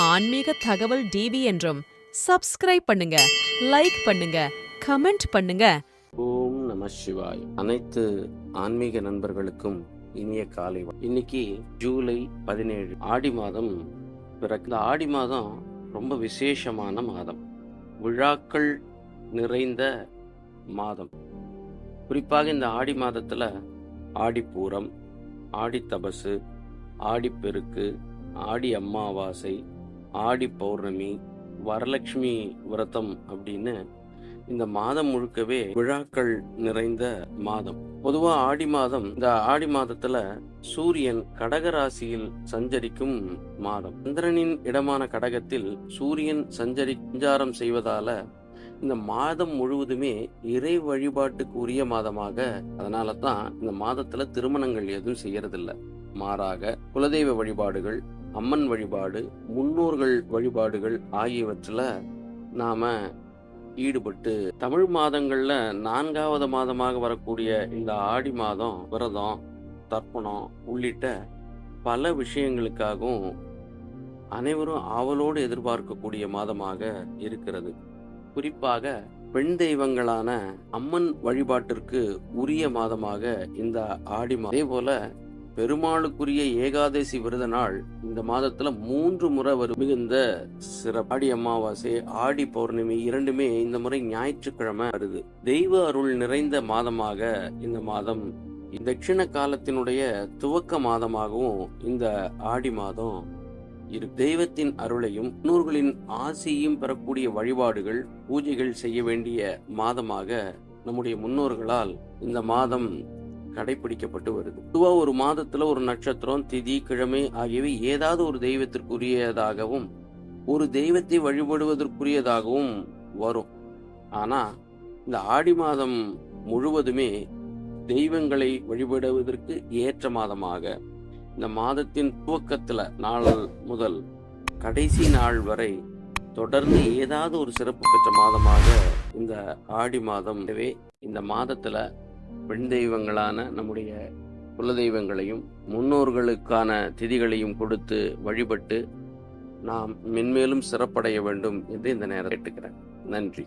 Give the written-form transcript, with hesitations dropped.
ஆன்மீக தகவல் டிவி என்றும் சப்ஸ்கிரைப் பண்ணுங்க, லைக் பண்ணுங்க, கமெண்ட் பண்ணுங்க. ஓம் நம சிவாய். அனைத்து ஆன்மீக நண்பர்களுக்கும் இனிய காலை. இன்னைக்கு ஜூலை 17, ஆடி மாதம் பிறகு. இந்த ஆடி மாதம் ரொம்ப விசேஷமான மாதம், விழாக்கள் நிறைந்த மாதம். குறிப்பாக இந்த ஆடி மாதத்துல ஆடிப்பூரம், ஆடி தபசு, ஆடிப்பெருக்கு, ஆடி அமாவாசை, ஆடி பௌர்ணமி, வரலட்சுமி விரதம் அப்படின்னு இந்த மாதம் முழுக்கவே விழாக்கள் நிறைந்த மாதம். பொதுவா ஆடி மாதம், இந்த ஆடி மாதத்துல சூரியன் கடகராசியில் சஞ்சரிக்கும் மாதம். சந்திரனின் இடமான கடகத்தில் சூரியன் சஞ்சாரம் செய்வதால இந்த மாதம் முழுவதுமே இறை வழிபாட்டுக்கு உரிய மாதமாக, அதனால தான் இந்த மாதத்துல திருமணங்கள் எதுவும் செய்யறதில்ல. மாறாக குலதெய்வ வழிபாடுகள், அம்மன் வழிபாடு, முன்னோர்கள் வழிபாடுகள் ஆகியவற்றில் நாம ஈடுபட்டு, தமிழ் மாதங்கள்ல 4வது மாதமாக வரக்கூடிய இந்த ஆடி மாதம் விரதம், தர்ப்பணம் உள்ளிட்ட பல விஷயங்களுக்காகவும் அனைவரும் ஆவலோடு எதிர்பார்க்கக்கூடிய மாதமாக இருக்கிறது. குறிப்பாக பெண் தெய்வங்களான அம்மன் வழிபாட்டிற்கு உரிய மாதமாக இந்த ஆடி மாதம். அதே போல பெருமாளுக்குரிய ஏகாதசி விரத நாள் இந்த மாதத்துல 3 முறை வரும். மிகுந்த சிறப்பு. ஆடி அமாவாசை, ஆடி பௌர்ணமி இரண்டுமே இந்த முறை ஞாயிற்றுக்கிழமை வருது. தெய்வ அருள் நிறைந்த மாதமாக இந்த மாதம், தட்சிண காலத்தினுடைய துவக்க மாதமாகவும் இந்த ஆடி மாதம் தெய்வத்தின் அருளையும் முன்னோர்களின் ஆசையும் பெறக்கூடிய வழிபாடுகள், பூஜைகள் செய்ய வேண்டிய மாதமாக நம்முடைய முன்னோர்களால் இந்த மாதம் கடைபிடிக்கப்பட்டு வருது. பொதுவா ஒரு மாதத்துல ஒரு நட்சத்திரம், திதி, கிழமை ஆகியவை ஏதாவது ஒரு தெய்வத்திற்குரியதாகவும் ஒரு தெய்வத்தை வழிபடுவதற்குரியதாகவும் வரும். ஆனா இந்த ஆடி மாதம் முழுவதுமே தெய்வங்களை வழிபடுவதற்கு ஏற்ற மாதமாக, இந்த மாதத்தின் துவக்கத்துல நாள் முதல் கடைசி நாள் வரை தொடர்ந்து ஏதாவது ஒரு சிறப்பு பெற்ற மாதமாக இந்த ஆடி மாதம். எனவே இந்த மாதத்துல பெண் தெய்வங்களான நம்முடைய குல தெய்வங்களையும் முன்னோர்களுக்கான திதிகளையும் கொடுத்து வழிபட்டு நாம் மென்மேலும் சிறப்படைய வேண்டும் என்று இந்த நேரம் கேட்டுக்கிறேன். நன்றி.